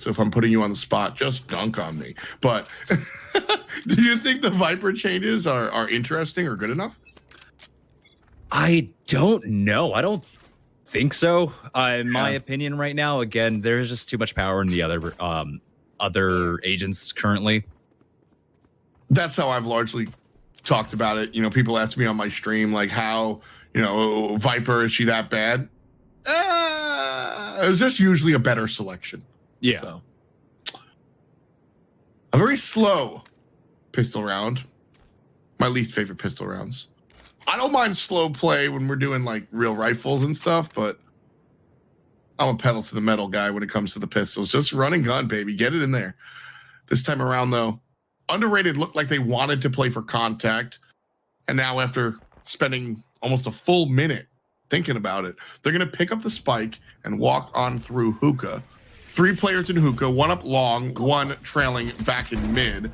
So if I'm putting you on the spot, just dunk on me. But do you think the Viper changes are interesting or good enough? I don't know. I don't think so. In my opinion right now, again, there's just too much power in the other agents currently. That's how I've largely talked about it. You know, people ask me on my stream, like, how, you know, Viper, is she that bad? It was just usually a better selection. Yeah. So. A very slow pistol round. My least favorite pistol rounds. I don't mind slow play when we're doing like real rifles and stuff, but I'm a pedal to the metal guy when it comes to the pistols. Just run and gun, baby. Get it in there. This time around, though, Underrated looked like they wanted to play for contact. And now after spending almost a full minute thinking about it, they're going to pick up the spike and walk on through hookah. 3 players in hookah, 1 up long, 1 trailing back in mid.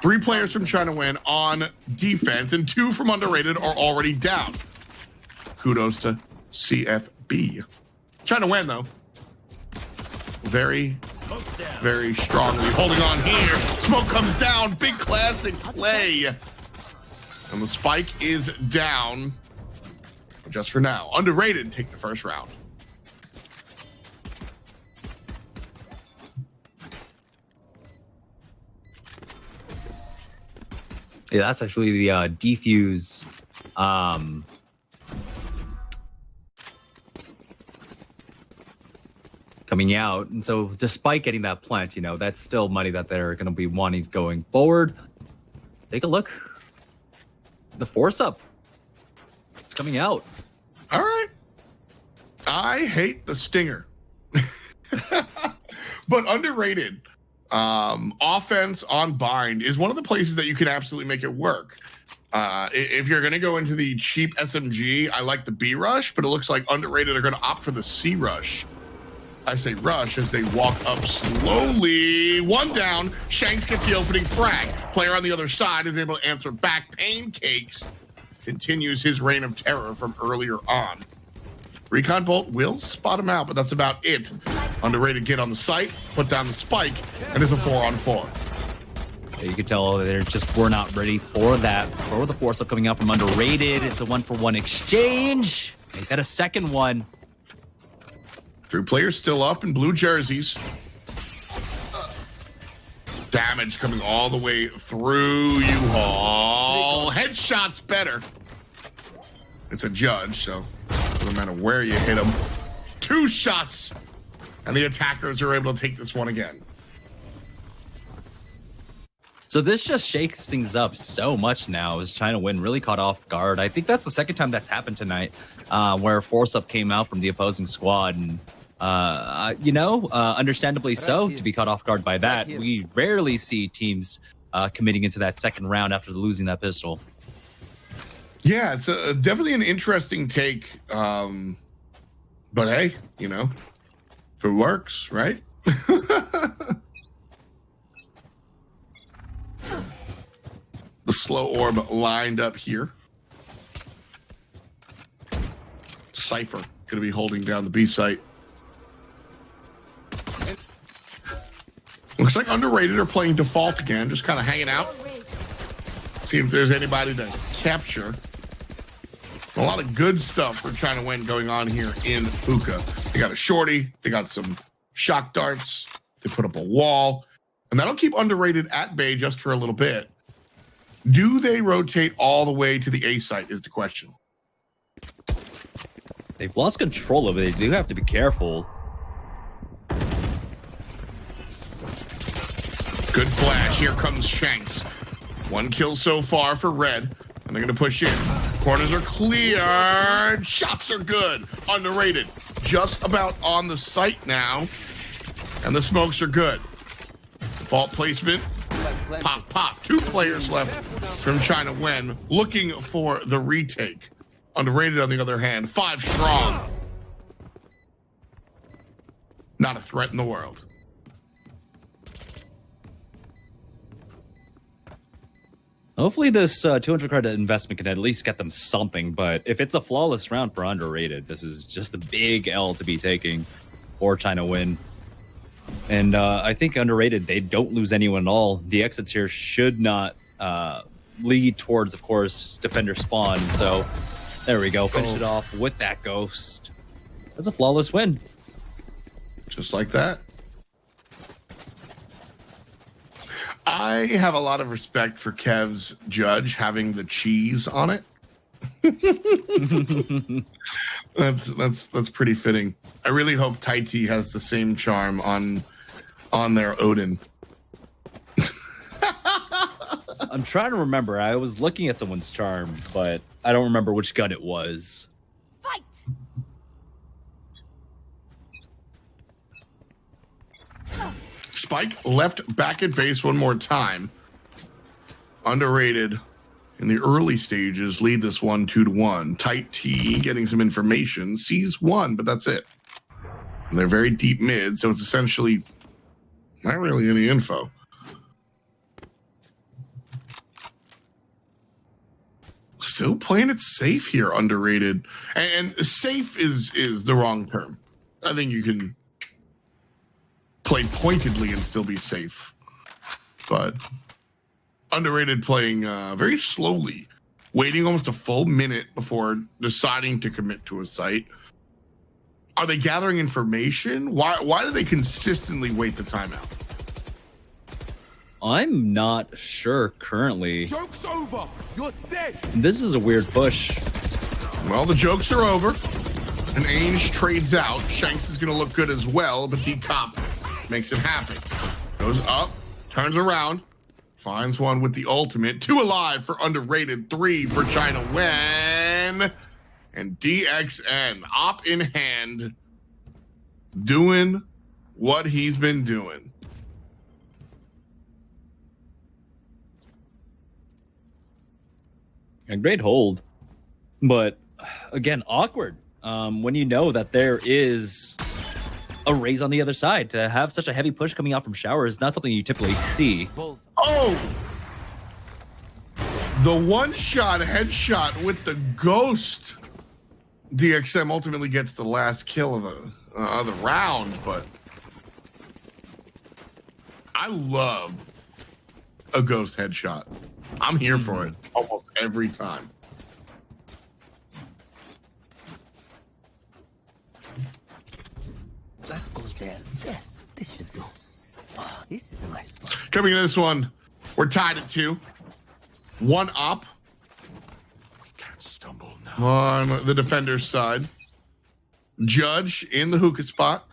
3 players from China Nguyen on defense, and 2 from Underrated are already down. Kudos to CFB. China Nguyen, though, very, very strongly holding on here. Smoke comes down. Big classic play. And the spike is down. Just for now. Underrated take the first round. Yeah, that's actually the defuse coming out. And so despite getting that plant, you know, that's still money that they're going to be wanting going forward. Take a look. The force up. It's coming out. All right. I hate the stinger. But Underrated. Offense on bind is one of the places that you can absolutely make it work. If you're going to go into the cheap SMG, I like the B rush, but it looks like Underrated are going to opt for the C rush. I say rush as they walk up slowly. 1 down. Shanks gets the opening frag. Player on the other side is able to answer back. Pancakes continues his reign of terror from earlier on. Recon Bolt will spot him out, but that's about it. Underrated get on the site, put down the spike, and it's a 4-on-4. You can tell they just were not ready for that. For the force up coming out from Underrated. It's a 1-for-1 exchange. Make that a second one. 3 players still up in blue jerseys. Damage coming all the way through U-Haul. Headshots better. It's a judge, so doesn't matter where you hit them. 2 shots, and the attackers are able to take this one again. So this just shakes things up so much now as China Nguyen really caught off guard. I think that's the second time that's happened tonight, where force up came out from the opposing squad, and understandably so to be caught off guard by that. We rarely see teams committing into that second round after losing that pistol. Yeah, it's definitely an interesting take. But hey, you know, if it works, right? The slow orb lined up here. Cypher going to be holding down the B site. Looks like Underrated are playing default again, just kind of hanging out. See if there's anybody to capture. A lot of good stuff for China Nguyen going on here in hookah. They got a shorty, they got some shock darts, they put up a wall, and that'll keep Underrated at bay just for a little bit. Do they rotate all the way to the A site is the question. They've lost control of it. They do have to be careful. Good flash. Here comes Shanks. 1 kill so far for Red, and they're going to push in. Corners are cleared. Shots are good. Underrated. Just about on the site now, and the smokes are good. Default placement. Pop, pop. 2 players left from China Nguyen looking for the retake. Underrated, on the other hand, 5 strong. Not a threat in the world. Hopefully this 200 credit investment can at least get them something, but if it's a flawless round for Underrated, this is just a big L to be taking for China Nguyen. And I think underrated, they don't lose anyone at all. The exits here should not lead towards, of course, defender spawn. So there we go. Finish it off with that ghost. That's a flawless win. Just like that. I have a lot of respect for Kev's judge having the cheese on it. That's pretty fitting. I really hope Taiti has the same charm on their Odin. I'm trying to remember. I was looking at someone's charm, but I don't remember which gun it was. Fight! Spike left back at base one more time. Underrated in the early stages, lead this one 2-1. Tight T getting some information, sees one, but that's it. And they're very deep mid, so it's essentially not really any info. Still playing it safe here, underrated. And safe is the wrong term. I think you can play pointedly and still be safe. But underrated playing very slowly, waiting almost a full minute before deciding to commit to a site. Are they gathering information? Why do they consistently wait the timeout? I'm not sure currently. Joke's over. You're dead. This is a weird push. Well, the jokes are over. And Ainge trades out. Shanks is going to look good as well, but D-Cop makes it happen. Goes up, turns around, finds one with the ultimate. 2 alive for underrated, 3 for China Nguyen. And DXN, op in hand, doing what he's been doing. A great hold. But again, awkward. When you know that there is a raise on the other side, to have such a heavy push coming out from shower is not something you typically see. Oh! The one-shot headshot with the ghost. DXM ultimately gets the last kill of the round, but I love a ghost headshot. I'm here for it almost every time. That goes there. Yes, this should do. Oh, this is a nice spot. Coming into this one, we're tied at 2. 1 up. We can't stumble now. On the defender's side. Judge in the hookah spot.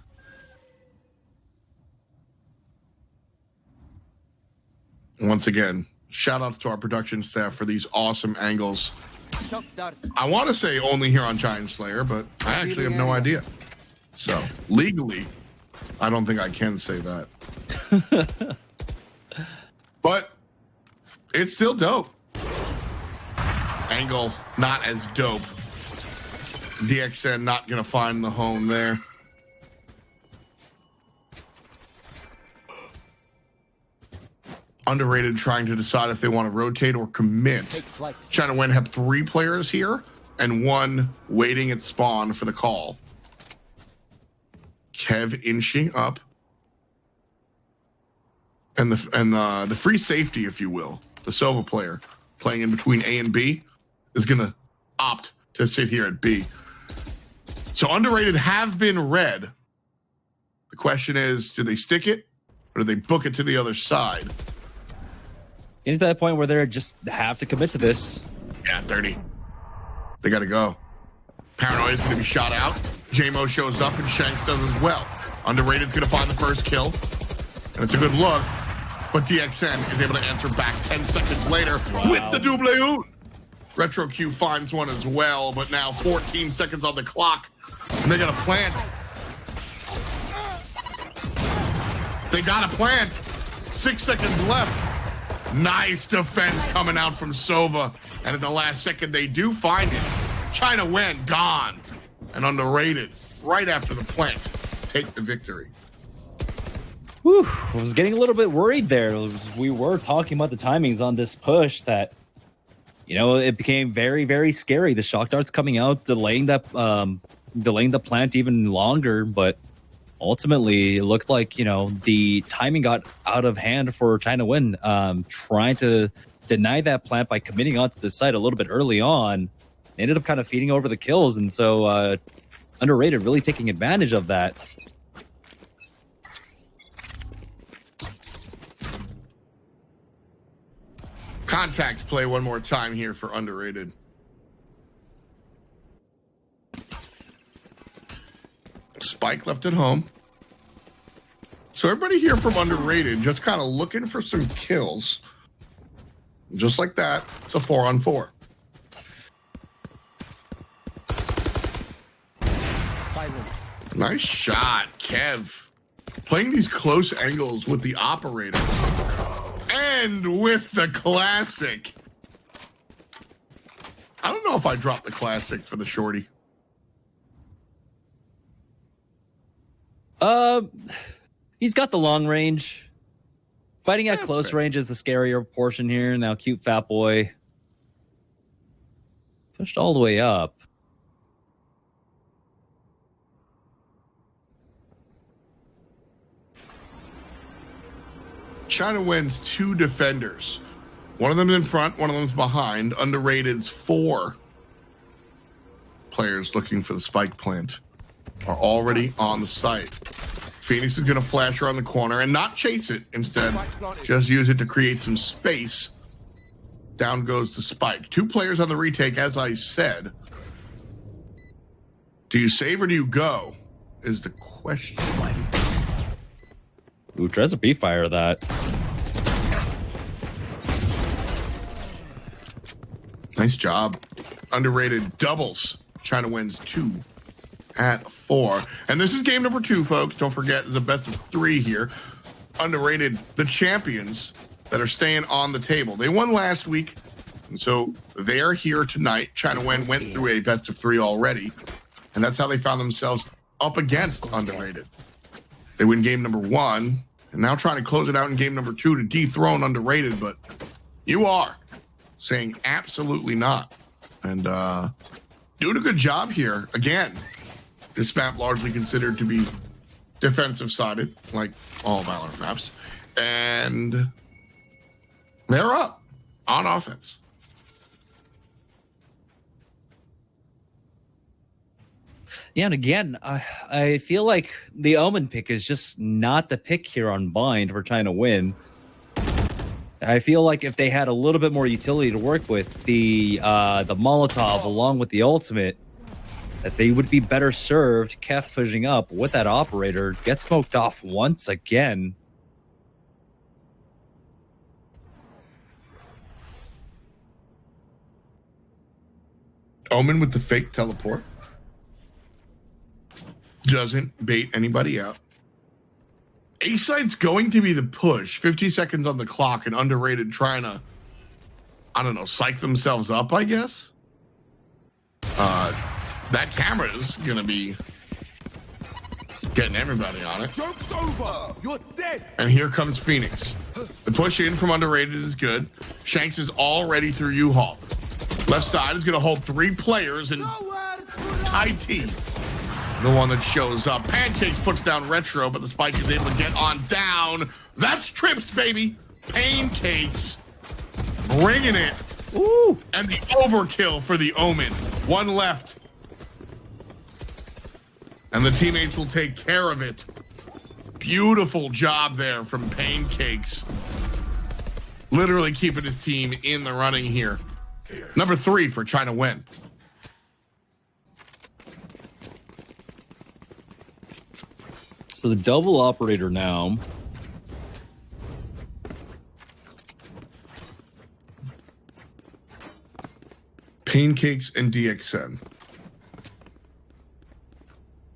Once again, shout outs to our production staff for these awesome angles. I want to say only here on Giant Slayer, but I actually have no idea. So legally, I don't think I can say that. But it's still dope. Angle not as dope. DXN not gonna find the home there. Underrated trying to decide if they want to rotate or commit. China Nguyen have 3 players here and 1 waiting at spawn for the call. Kev inching up. And the free safety, if you will, the Sova player playing in between A and B is gonna opt to sit here at B. So underrated have been red. The question is, do they stick it or do they book it to the other side? It's to that point where they just have to commit to this. Yeah, 30. They got to go. Paranoia is going to be shot out. JMO shows up and Shanks does as well. Underrated's going to find the first kill. And it's a good look. But DXN is able to answer back 10 seconds later with the double oot. Retro Q finds one as well, but now 14 seconds on the clock. And they got to plant. They got to plant. 6 seconds left. Nice defense coming out from Sova. And at the last second, they do find it. China Nguyen gone. And underrated right after the plant. Take the victory. Whew, I was getting a little bit worried there. We were talking about the timings on this push that, you know, it became very, very scary. The shock darts coming out, delaying the plant even longer, but ultimately, it looked like, the timing got out of hand for China Win, trying to deny that plant by committing onto the site a little bit early on. They ended up kind of feeding over the kills, and so Underrated really taking advantage of that. Contact play one more time here for Underrated. Spike left at home. So everybody here from Underrated just kind of looking for some kills. Just like that, it's a 4-on-4. Nice shot, Kev. Playing these close angles with the operator. And with the classic. I don't know if I dropped the classic for the shorty. He's got the long range. Fighting at close fair. range is the scarier portion here. Now, cute fat boy pushed all the way up. China Wins 2 defenders. One of them's in front, one of them's behind. Underrated's 4 players looking for the spike plant are already on the site. Phoenix is going to flash around the corner and not chase it. Instead, just use it to create some space. Down goes the spike. 2 players on the retake, as I said. Do you save or do you go? Is the question. Ooh, tries to B-fire that. Nice job. Underrated doubles. China Wins 2 at 4. And this is game number 2, folks. Don't forget, the best of 3 here. Underrated, the champions that are staying on the table. They won last week, and so they're here tonight. China Win went through a best of 3 already, and that's how they found themselves up against Underrated. They win game number 1, and now trying to close it out in game number 2 to dethrone Underrated, but you are saying absolutely not. And doing a good job here. Again, this map largely considered to be defensive-sided, like all Valorant maps. And they're up on offense. Yeah, and again, I feel like the Omen pick is just not the pick here on Bind for trying to win. I feel like if they had a little bit more utility to work with, the Molotov along with the ultimate, that they would be better served. Kef pushing up with that operator, gets smoked off once again. Omen with the fake teleport. Doesn't bait anybody out. A-side's going to be the push. 50 seconds on the clock and Underrated trying to, I don't know, psych themselves up, I guess. That camera is going to be getting everybody on it. Joke's over. You're dead. And here comes Phoenix. The push in from Underrated is good. Shanks is already through U-Haul. Left side is going to hold 3 players and IT. The one that shows up. Pancakes puts down Retro, but the spike is able to get on down. That's Trips, baby. Pancakes bringing it. Ooh. And the overkill for the Omen. 1 left. And the teammates will take care of it. Beautiful job there from Pancakes. Literally keeping his team in the running here. Number 3 for China Win. So the double operator now. Pancakes and DXN.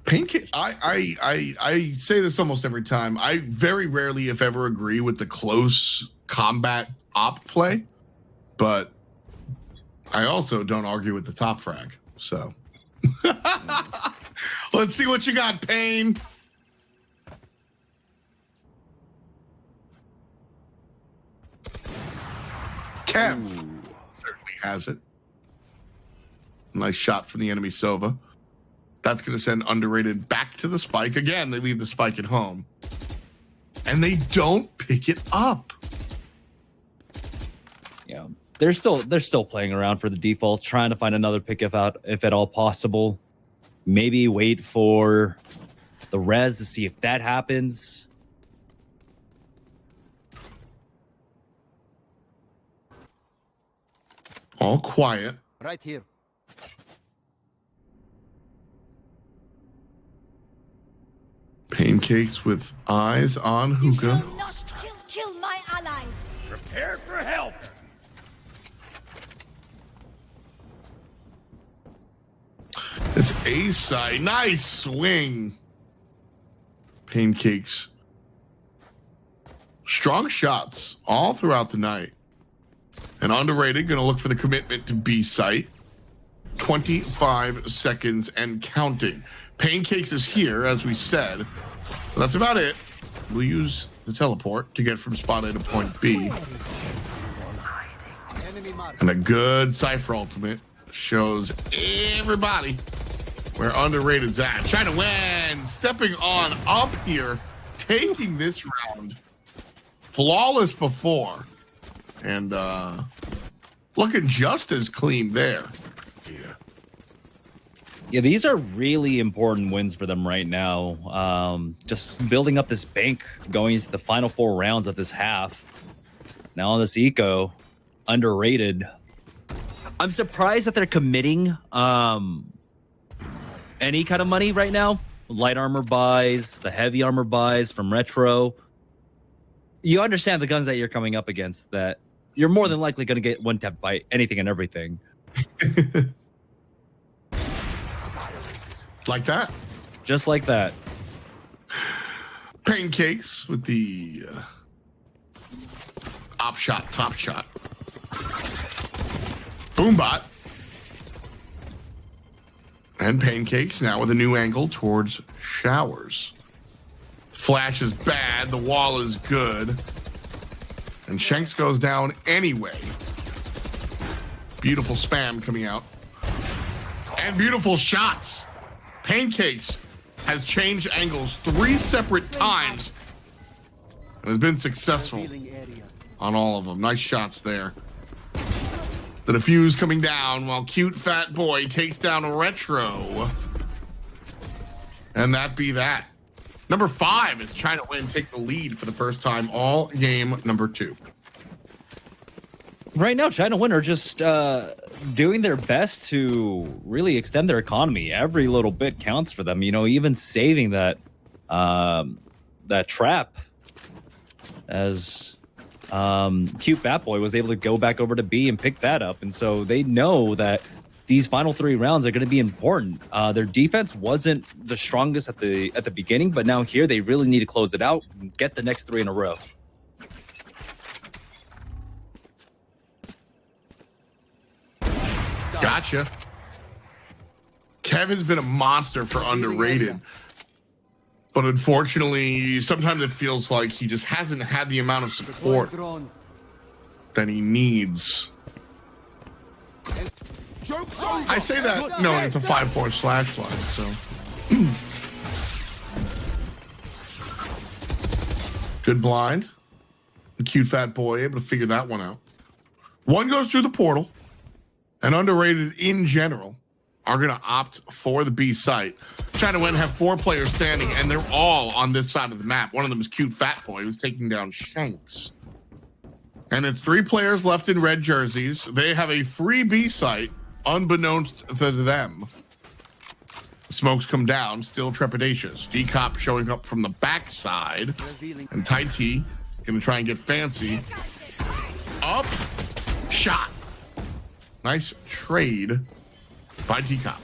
Pancake. I say this almost every time. I very rarely, if ever, agree with the close combat op play, but I also don't argue with the top frag. So let's see what you got, Payne. Kev certainly has it. Nice shot from the enemy Sova. That's going to send Underrated back to the spike. Again, they leave the spike at home. And they don't pick it up. Yeah, they're still playing around for the default, trying to find another pick if at all possible. Maybe wait for the res to see if that happens. All quiet. Right here. Pancakes with eyes on hookah. Do not kill my allies. Prepare for help. This A side. Nice swing. Pancakes. Strong shots all throughout the night. And Underrated going to look for the commitment to B site. 25 seconds and counting. Pancakes is here, as we said. So that's about it. We'll use the teleport to get from spot A to point B. And a good Cypher ultimate shows everybody where Underrated's at. Trying to win. Stepping on up here. Taking this round. Flawless before. And looking just as clean there. Yeah, these are really important wins for them right now. Just building up this bank going into the final 4 rounds of this half. Now on this eco, Underrated. I'm surprised that they're committing any kind of money right now. Light armor buys, the heavy armor buys from Retro. You understand the guns that you're coming up against, that you're more than likely going to get one tap by anything and everything. Like that. Just like that. Pancakes with the op shot, top shot. Boombot. And Pancakes now with a new angle towards Showers. Flash is bad. The wall is good. And Shanks goes down anyway. Beautiful spam coming out. And beautiful shots. Pancakes has changed angles 3 separate times and has been successful on all of them. Nice shots there. The defuse coming down while Cute Fat Boy takes down Retro. And that be that. Number 5 is China Win take the lead for the first time all game number 2. Right now, China Win are just doing their best to really extend their economy. Every little bit counts for them. You know, even saving that trap, as Cute Fat Boy was able to go back over to B and pick that up. And so they know that these final 3 rounds are going to be important. Their defense wasn't the strongest at the beginning, but now here they really need to close it out and get the next 3 in a row. Gotcha. Kevin's been a monster for Underrated. But unfortunately, sometimes it feels like he just hasn't had the amount of support that he needs. I say that knowing it's a 5-4 slash line, so. Good blind. The Cute Fat Boy able to figure that one out. One goes through the portal. And Underrated in general are going to opt for the B site. China Win have 4 players standing, and they're all on this side of the map. One of them is Cute Fat Boy, who's taking down Shanks. And it's 3 players left in red jerseys. They have a free B site, unbeknownst to them. Smokes come down, still trepidatious. D-Cop showing up from the backside. And Tai T going to try and get fancy. Up, shot. Nice trade by D-Cop.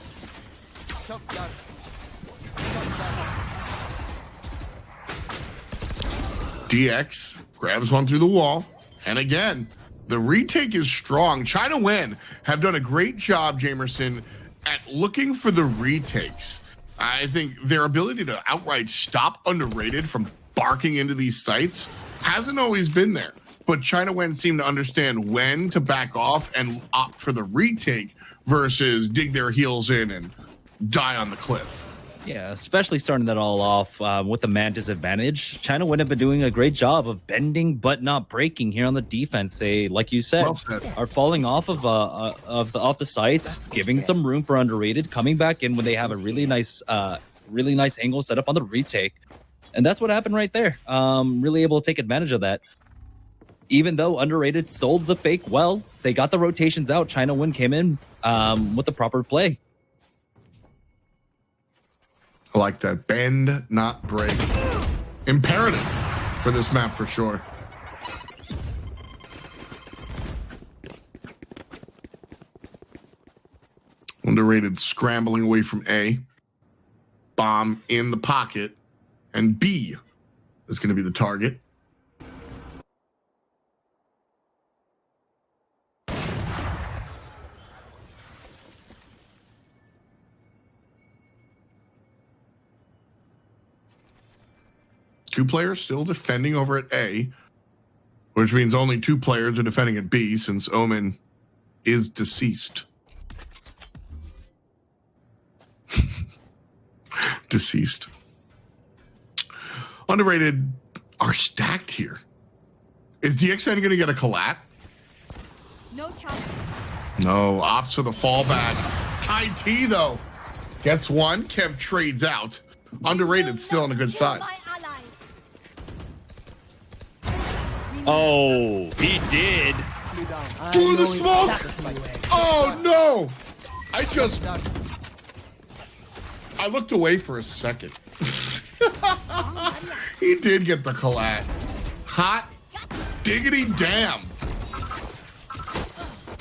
DX grabs one through the wall. And again, the retake is strong. China Win have done a great job, Jamerson, at looking for the retakes. I think their ability to outright stop Underrated from barking into these sites hasn't always been there. But China Win seem to understand when to back off and opt for the retake versus dig their heels in and die on the cliff. Yeah, especially starting that all off with the man disadvantage. China would have been doing a great job of bending but not breaking here on the defense. They, like you said, Well said. are falling off of the sites, giving some room for underrated, coming back in when they have a really nice angle set up on the retake, and that's what happened right there. Really able to take advantage of that. Even though underrated sold the fake well, they got the rotations out. China Nguyen came in with the proper play. I like that. Bend, not break. Imperative for this map for sure. Underrated scrambling away from A. Bomb in the pocket. And B is going to be the target. Two players still defending over at A, which means only two players are defending at B since Omen is deceased. Deceased. Underrated are stacked here. Is DXN going to get a collat? No chance. No, opts for the fallback. Tai T, though, gets one. Kev trades out. Underrated still on the good side. My allies. Oh, he did. Through the smoke! Oh, no! I looked away for a second. He did get the collat. Hot diggity damn.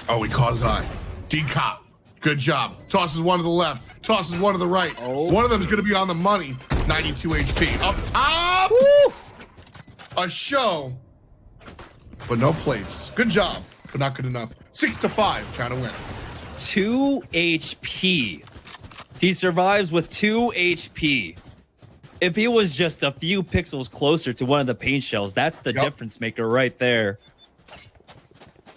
Oh, he caused eye. D-Cop. Good job. Tosses one to the left. Tosses one to the right. Oh. One of them is going to be on the money. 92 HP. Up top! Woo! A show, but no place. Good job, but not good enough. 6-5, China win. 2 HP. He survives with 2 HP. If he was just a few pixels closer to one of the paint shells, that's the difference maker right there.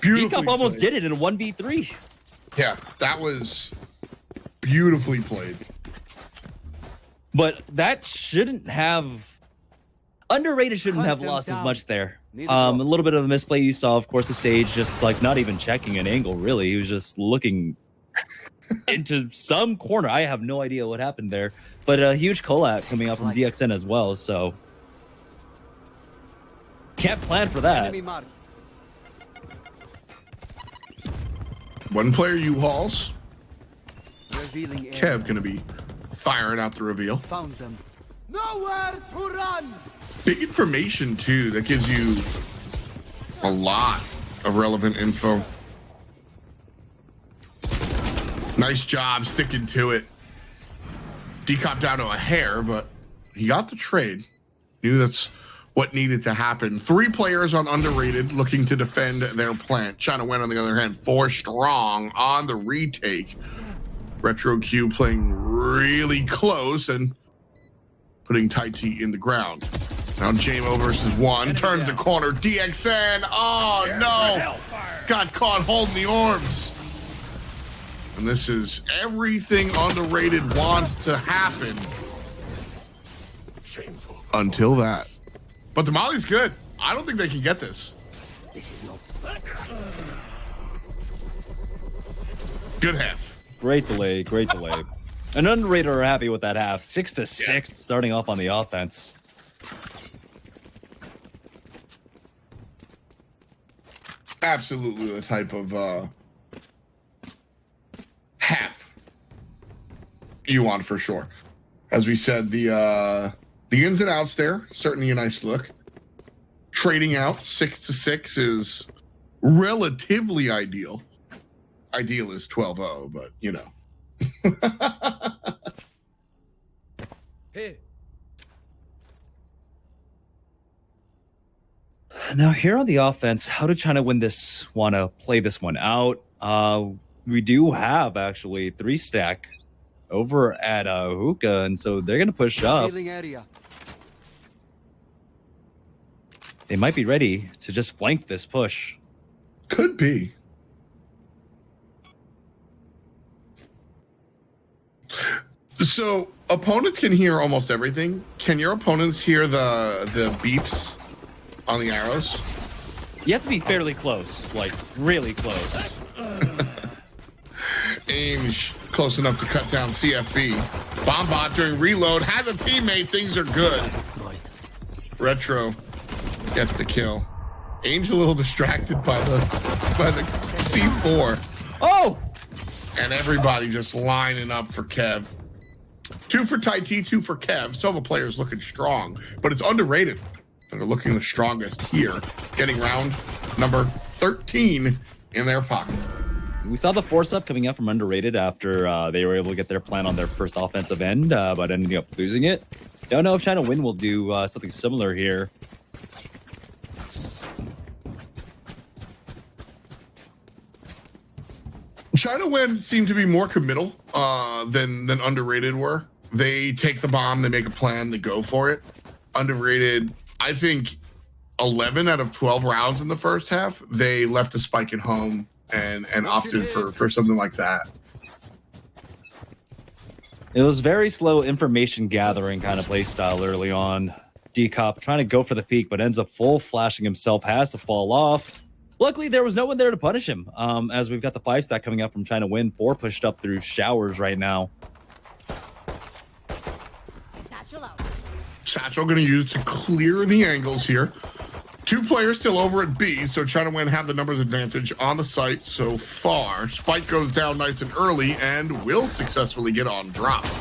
D-Cup almost did it in a 1v3. Yeah, that was beautifully played. But that shouldn't have... Underrated shouldn't have lost as much there. A little bit of a misplay you saw, of course, the Sage just like not even checking an angle, really. He was just looking into some corner. I have no idea what happened there. But a huge collab coming out from DXN as well, so... Can't plan for that. One player U-Hauls. Kev gonna be firing out the reveal. Found them. Nowhere to run. Big information, too. That gives you a lot of relevant info. Nice job sticking to it. D-Cop down to a hair, but he got the trade. Knew that's what needed to happen. 3 players on underrated looking to defend their plant. China went, on the other hand, 4 strong on the retake. Retro Q playing really close and putting Tai T in the ground. Now Jamo versus 1. Turns the corner. DXN. Oh, no. Got caught holding the arms. And this is everything underrated wants to happen. Shameful. Until that. But the Molly's good. I don't think they can get this. This is no. Good half. Great delay, great delay. And underrated are happy with that half. 6-6 starting off on the offense. Absolutely the type of half you want for sure. As we said, the ins and outs there, certainly a nice look. Trading out 6-6 is relatively ideal. Ideal is 12-0, but you know. Hey. Now here on the offense, how did China win this? Want to play this one out? We do have actually 3-stack over at Hookah, and so they're gonna push up. Area. They might be ready to just flank this push. Could be. So opponents can hear almost everything. Can your opponents hear the beeps on the arrows? You have to be fairly close, like really close. Aim close enough to cut down CFB. Bombot during reload has a teammate. Things are good. Retro gets the kill. Ainge a little distracted by the C4. Oh! And everybody just lining up for Kev. 2 for Tai T, 2 for Kev. Sova players looking strong, but it's underrated that are looking the strongest here. Getting round number 13 in their pocket. We saw the force up coming out from underrated after they were able to get their plan on their first offensive end, but ending up losing it. Don't know if China Win will do something similar here. China Win seemed to be more committal than underrated were. They take the bomb, they make a plan, they go for it. Underrated, I think 11 out of 12 rounds in the first half, they left the spike at home and opted for something like that. It was very slow information gathering kind of play style early on. D-Cop trying to go for the peak, but ends up full flashing himself, has to fall off. Luckily, there was no one there to punish him, as we've got the 5-stack coming out from China Win. 4 pushed up through showers right now. Satchel going to use to clear the angles here. 2 players still over at B, so China Win have the numbers advantage on the site so far. Spike goes down nice and early and will successfully get on dropped.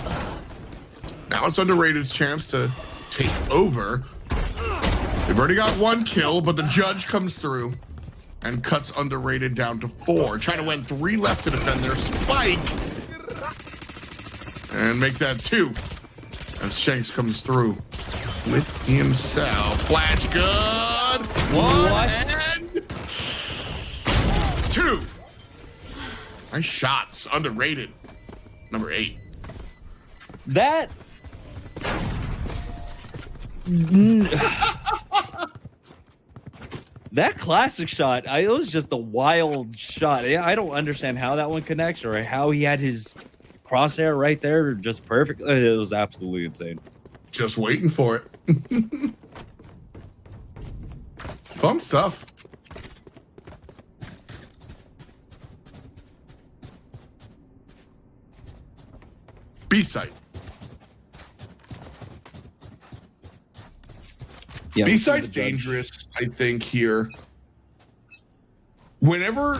Now it's Underrated's chance to take over. They've already got 1 kill, but the judge comes through and cuts Underrated down to 4. China Win 3 left to defend their spike and make that 2 as Shanks comes through with himself. Flash good. 1 and 2. Nice shots. Underrated. Number 8. That... That classic shot, it was just a wild shot. I don't understand how that one connects or how he had his crosshair right there just perfect. It was absolutely insane. Just waiting for it. Fun stuff. B-site. Yeah, B-site's dangerous, I think, here. Whenever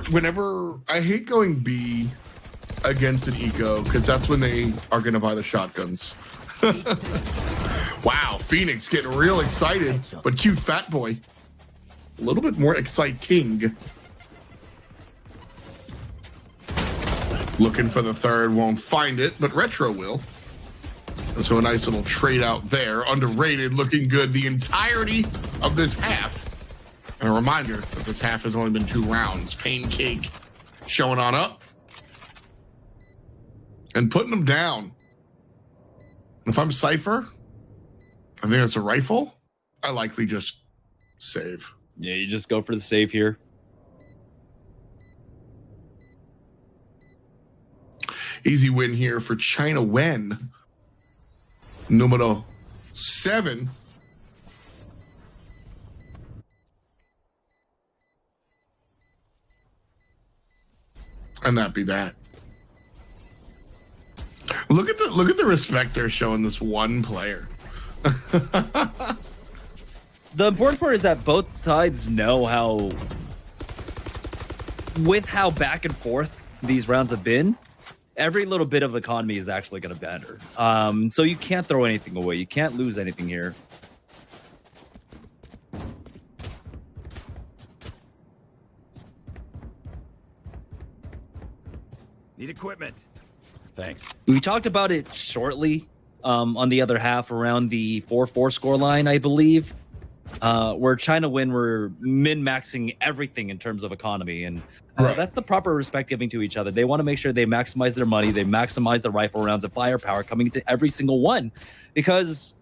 I hate going B against an eco, because that's when they are going to buy the shotguns. Wow, Phoenix getting real excited, but cute fat boy. A little bit more exciting. Looking for the third, won't find it, but Retro will. And so a nice little trade out there. Underrated, looking good the entirety of this half. And a reminder that this half has only been 2 rounds. Pancake showing on up. And putting them down. If I'm Cypher, I think it's a rifle. I likely just save. Yeah, you just go for the save here. Easy win here for China Wen. Numero 7. And that be that. Look at the respect they're showing this one player. The important part is that both sides know how, with how back and forth these rounds have been, every little bit of economy is actually going to matter. So you can't throw anything away. You can't lose anything here. Need equipment. Thanks. We talked about it shortly on the other half around the 4-4 scoreline, I believe, where China Win were min-maxing everything in terms of economy. And that's the proper respect giving to each other. They want to make sure they maximize their money. They maximize the rifle rounds and firepower coming into every single one. Because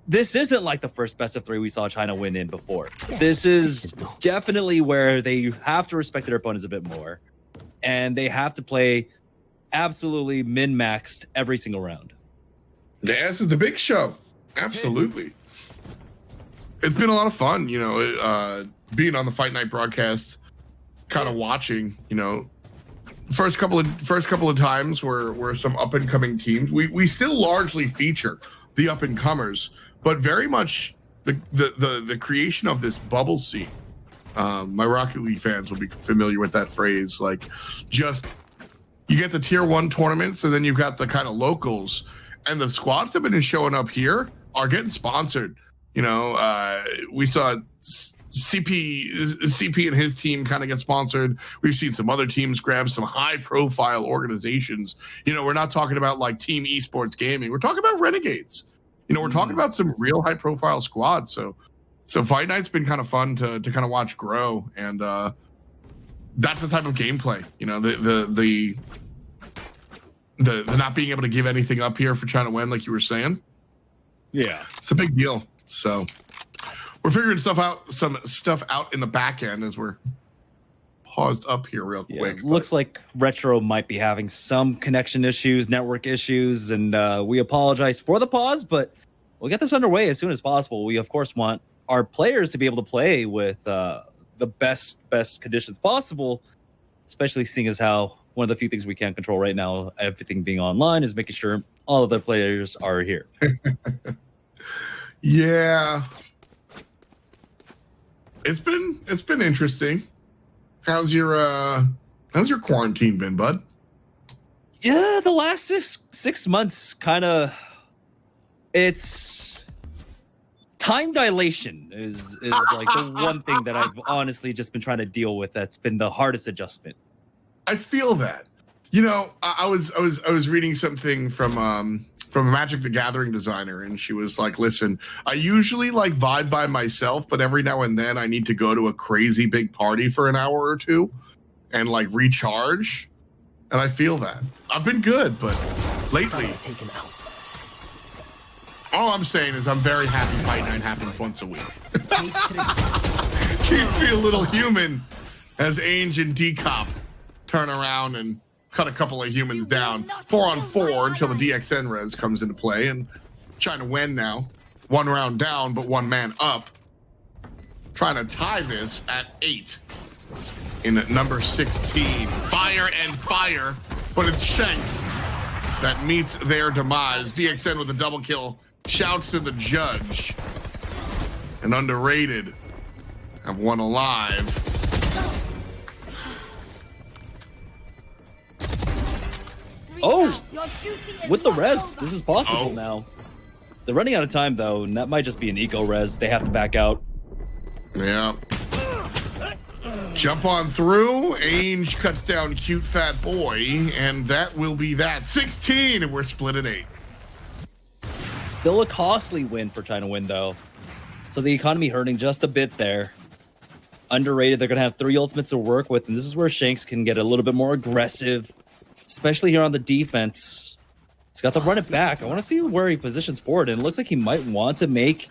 this isn't like the first best of 3 we saw China Win in before. This is definitely where they have to respect their opponents a bit more. And they have to play absolutely min-maxed every single round. Yes, it's a big show. Absolutely. It's been a lot of fun, being on the Fight Night broadcast, kind of watching, first couple of times were some up and coming teams. We still largely feature the up and comers, but very much the creation of this bubble scene. My Rocket League fans will be familiar with that phrase. Like, just you get the tier 1 tournaments, and then you've got the kind of locals, and the squads that have been showing up here are getting sponsored. We saw CP and his team kind of get sponsored. We've seen some other teams grab some high profile organizations. We're not talking about like Team Esports Gaming. We're talking about Renegades. We're talking about some real high profile squads. So Fight Night's been kind of fun to kind of watch grow. And that's the type of gameplay, the not being able to give anything up here for China Nguyen, like you were saying. Yeah, it's a big deal. So we're figuring some stuff out in the back end as we're paused up here real quick. Looks like Retro might be having some connection issues, network issues, and we apologize for the pause, but we'll get this underway as soon as possible. We, of course, want our players to be able to play with the best conditions possible, especially seeing as how one of the few things we can't control right now, everything being online, is making sure all of the players are here. Yeah. It's been interesting. How's your quarantine been, bud? Yeah, the last six months it's time dilation is like the one thing that I've honestly just been trying to deal with. That's been the hardest adjustment. I feel that. I was reading something from a Magic the Gathering designer, and she was like, listen, I usually like vibe by myself, but every now and then I need to go to a crazy big party for an hour or two and like recharge. And I feel that. I've been good, but lately, all I'm saying is I'm very happy Fight Night happens once a week. Keeps me a little human as Ainge and Decop turn around and cut a couple of humans down 4-on-4 until the DXN res comes into play, and China Nguyen now 1 round down but 1 man up, trying to tie this at 8 in number 16. Fire and fire, but it's Shanks that meets their demise. DXN with a double kill, shouts to the judge, and Underrated have one alive. Oh, with the res, this is possible now. They're running out of time, though, and that might just be an eco res. They have to back out. Yeah. Jump on through. Ainge cuts down Cute Fat Boy, and that will be that. 16, and we're split at 8. Still a costly win for China Nguyen, though. So the economy hurting just a bit there. Underrated, they're going to have 3 ultimates to work with, and this is where Shanks can get a little bit more aggressive, especially here on the defense. He's got to run it back. I want to see where he positions forward, and it looks like he might want to make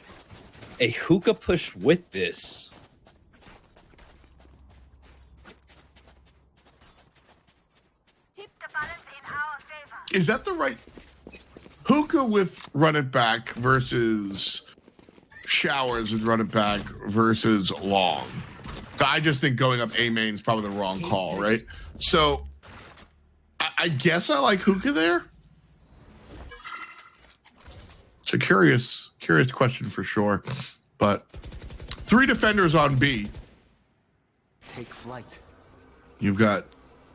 a hookah push with this. Is that the right hookah with run it back versus showers with run it back versus long? I just think going up A main is probably the wrong call, right? So I guess I like hookah there. It's a curious question for sure. But 3 defenders on B. Take flight. You've got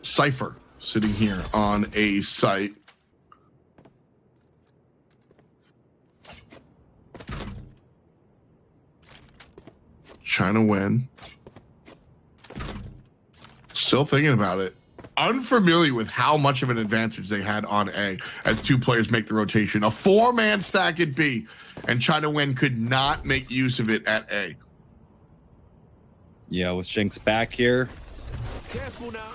Cypher sitting here on A site. China Nguyen. Still thinking about it. Unfamiliar with how much of an advantage they had on A as 2 players make the rotation. A 4-man stack at B, and China Nguyen could not make use of it at A. Yeah, with Shanks back here. Careful now.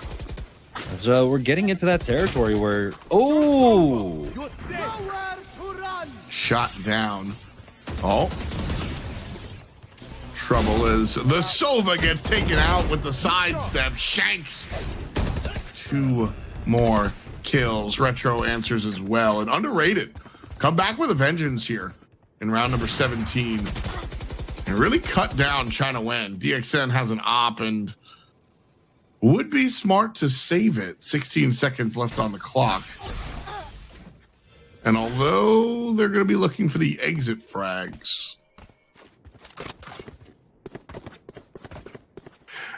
So we're getting into that territory where... Oh! Shot down. Oh. Trouble is the Sova gets taken out with the sidestep. Shanks. 2 more kills. Retro answers as well. And Underrated come back with a vengeance here in round number 17 and really cut down China Wen. DXN has an op and would be smart to save it. 16 seconds left on the clock. And although they're going to be looking for the exit frags,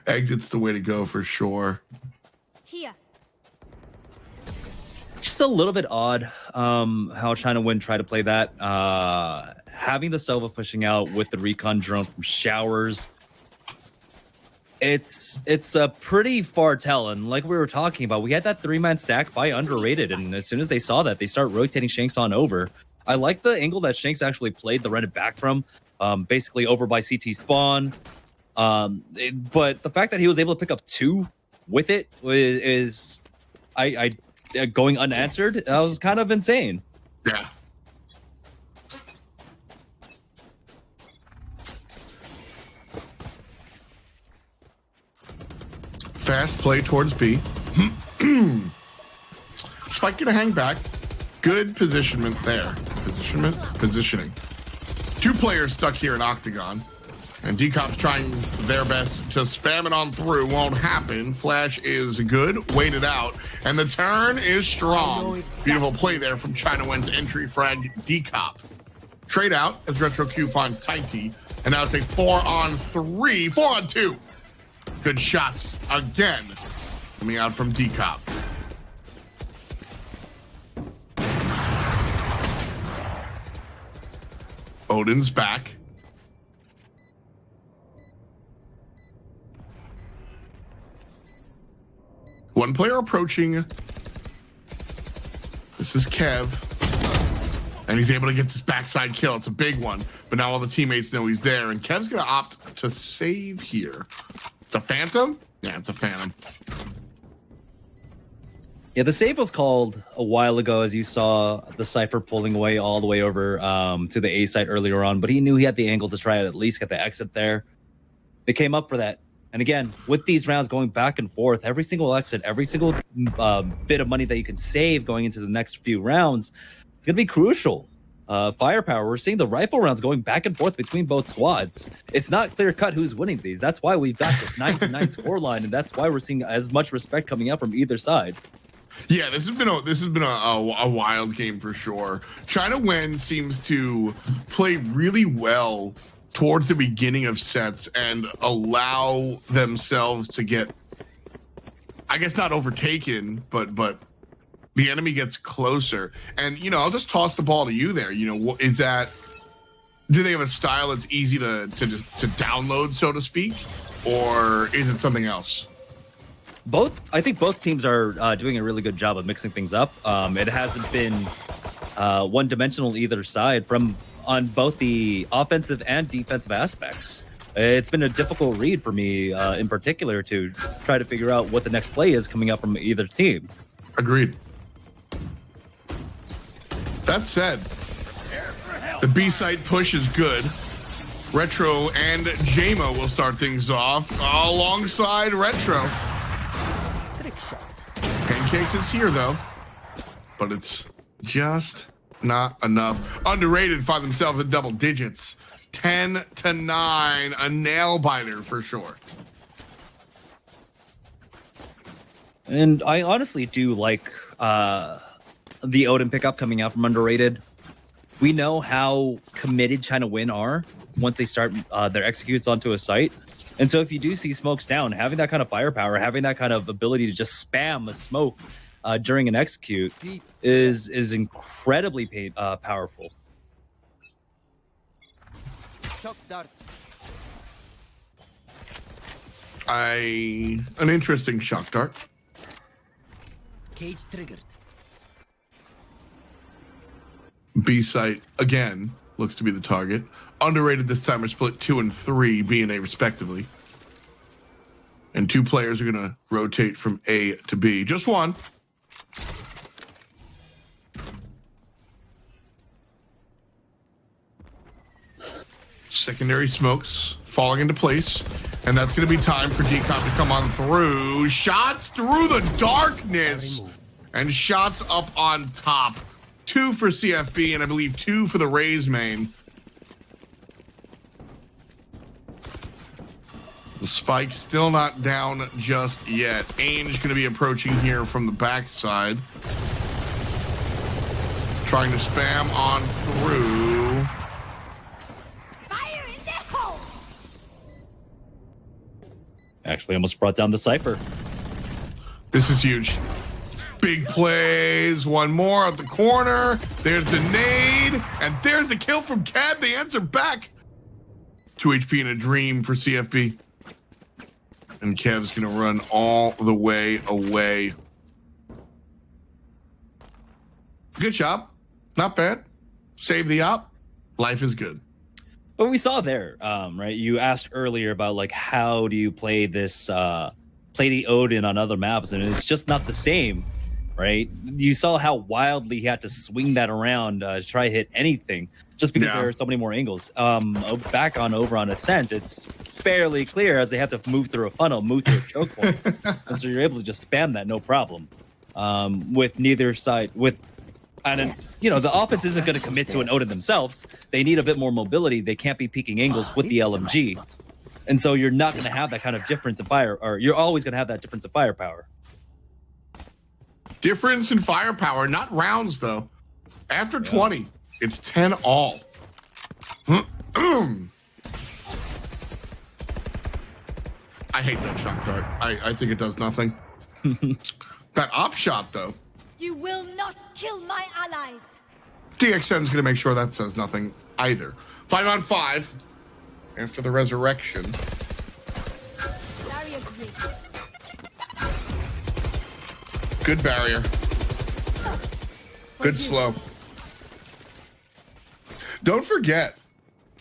exit's the way to go for sure. Here. Just a little bit odd how China Wen tried to play that. Having the Sova pushing out with the recon drone from showers. It's a pretty far tell, and like we were talking about, we had that 3-man stack by underrated, and as soon as they saw that, they start rotating Shanks on over. I like the angle that Shanks actually played the rented back from, basically over by CT spawn. But the fact that he was able to pick up 2 with it is going unanswered. That was kind of insane. Yeah. Fast play towards B. Spike gonna hang back. Good positionment there. Positioning. 2 players stuck here in Octagon. And Decop's trying their best to spam it on through. Won't happen. Flash is good. Waited out. And the turn is strong. Beautiful play there from China Wen's entry frag Decop. Trade out as Retro Q finds Tighty. And now it's a 4-on-3. 4-on-2. Good shots again coming out from Decop. Odin's back. One player approaching. This is Kev. And he's able to get this backside kill. It's a big one. But now all the teammates know he's there. And Kev's going to opt to save here. It's a Phantom? Yeah, it's a Phantom. Yeah, the save was called a while ago, as you saw the Cypher pulling away all the way over to the A site earlier on, but he knew he had the angle to try to at least get the exit there. They came up for that. And again, with these rounds going back and forth, every single exit, every single bit of money that you can save going into the next few rounds, it's going to be crucial. Firepower, we're seeing the rifle rounds going back and forth between both squads. It's not clear cut who's winning these. That's why we've got this 9-9 scoreline, and that's why we're seeing as much respect coming up from either side. Yeah, this has been a wild game for sure. China Wen seems to play really well towards the beginning of sets and allow themselves to get, I guess, not overtaken, but the enemy gets closer. And, you know, I'll just toss the ball to you there. You know, is that, do they have a style that's easy to download, so to speak? Or is it something else? Both. I think both teams are doing a really good job of mixing things up. It hasn't been one-dimensional either side on both the offensive and defensive aspects. It's been a difficult read for me in particular to try to figure out what the next play is coming up from either team. Agreed. That said, the B site push is good. Retro and Jamo will start things off alongside Retro. Pancakes is here though, but it's just not enough. Underrated find themselves in double digits. 10-9, a nail biter for sure. And I honestly do like the Odin pickup coming out from Underrated. We know how committed China Wen are once they start their executes onto a site. And so if you do see smokes down, having that kind of firepower, having that kind of ability to just spam a smoke during an execute is incredibly powerful. An interesting shock dart. Cage triggered. B site again looks to be the target. Underrated this time are split 2 and 3, B and A respectively. And 2 players are going to rotate from A to B. Just one. Secondary smokes falling into place. And that's going to be time for Decop to come on through. Shots through the darkness. And shots up on top. 2 for CFB, and I believe 2 for the Rays main. The spike still not down just yet. Ainge going to be approaching here from the backside. Trying to spam on through. Fire in the hole! Actually, almost brought down the Cypher. This is huge. Big plays. One more at the corner. There's the nade. And there's the kill from Cab. They answer back. 2 HP in a dream for CFB. And Kev's going to run all the way away. Good job. Not bad. Save the op. Life is good. But we saw there, right? You asked earlier about like how do you play this, play the Odin on other maps, and it's just not the same, right? You saw how wildly he had to swing that around to try to hit anything, just because there are so many more angles. Back on over on Ascent, it's fairly clear as they have to move through a funnel, move through a choke point, and so you're able to just spam that no problem. With neither side, and you know, the offense isn't going to commit to an Odin themselves. They need a bit more mobility. They can't be peeking angles with the LMG. And so you're not going to have that kind of difference in fire, or you're always going to have that difference of firepower. Difference in firepower, not rounds though. After 20, it's 10 all. I hate that shot dart. I think it does nothing. That op shot though. You will not kill my allies. DXN's going to make sure that says nothing either. 5-on-5 after the resurrection. Barrier breach. Good barrier. Good slow. Don't forget,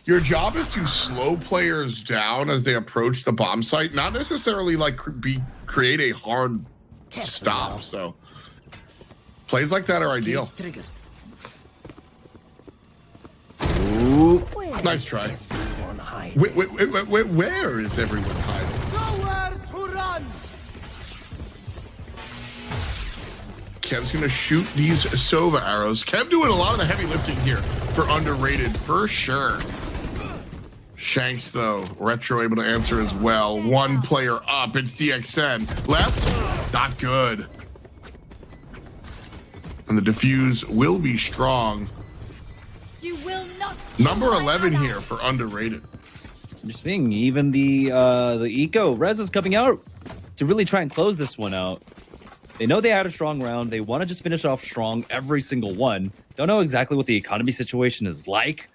your job is to slow players down as they approach the bomb site, not necessarily like create a hard stop. So plays like that are ideal. Ooh. Nice try. Where is everyone hiding? Nowhere to run. Kev's gonna shoot these Sova arrows. Kev doing a lot of the heavy lifting here for underrated, for sure. Shanks, though, Retro able to answer as well. One player up, it's DXN. Left, not good. And the defuse will be strong. You will not. Number 11 here for underrated. You're seeing even the eco res is coming out to really try and close this one out. They know they had a strong round. They want to just finish off strong every single one. Don't know exactly what the economy situation is like,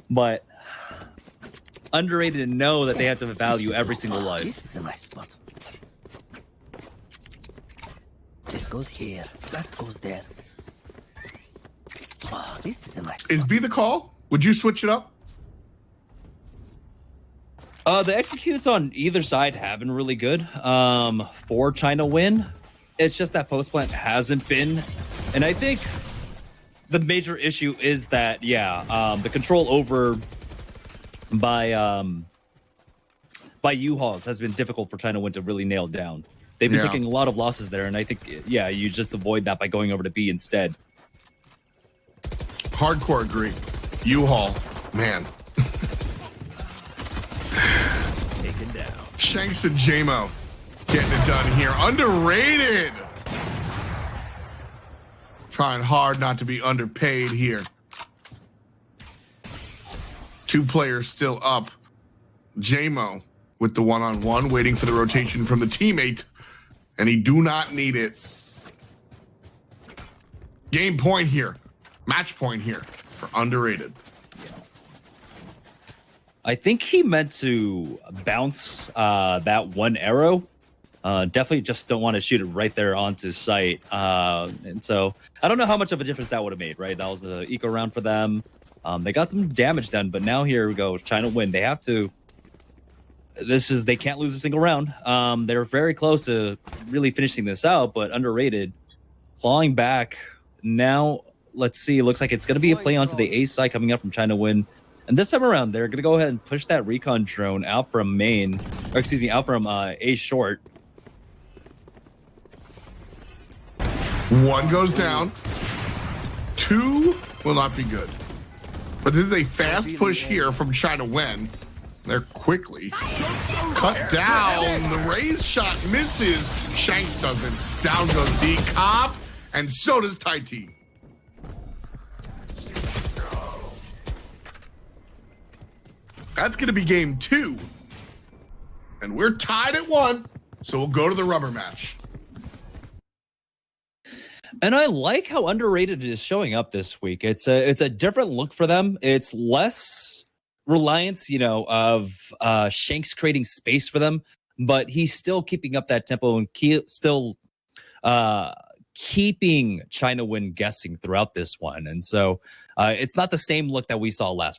but underrated and know that they have to value every single life. This is a nice spot. This goes here. That goes there. Oh, this is a nice spot. Is B the call? Would you switch it up? The executes on either side have been really good for China win. It's just that post plant hasn't been, and I think the major issue is that the control over by U-Hauls has been difficult for China Win to really nail down. They've been taking a lot of losses there, and I think you just avoid that by going over to B instead. Hardcore agree. U-Haul, man. Taken down. Shanks and JMO getting it done here. Underrated. Trying hard not to be underpaid here. 2 players still up. JMO with the one-on-one, waiting for the rotation from the teammate, and he do not need it. Game point here. Match point here for underrated. I think he meant to bounce that one arrow. Definitely just don't want to shoot it right there onto sight. And so I don't know how much of a difference that would have made, right? That was an eco round for them. They got some damage done, but now here we go. China Win. They have to. They can't lose a single round. They're very close to really finishing this out, but underrated. Clawing back. Now, let's see. It looks like it's going to be a play onto the A side coming up from China Win. And this time around, they're going to go ahead and push that recon drone out from main, or excuse me, out from A short. One goes down. 2 will not be good. But this is a fast push here from China Wen. They're quickly cut down. The raise shot misses. Shanks doesn't. Down goes D Cop, and so does Tai T. That's going to be game 2. And we're tied at 1, so we'll go to the rubber match. And I like how underrated it is showing up this week. It's a different look for them. It's less reliance, of Shanks creating space for them, but he's still keeping up that tempo and still keeping China Wen guessing throughout this one. And so it's not the same look that we saw last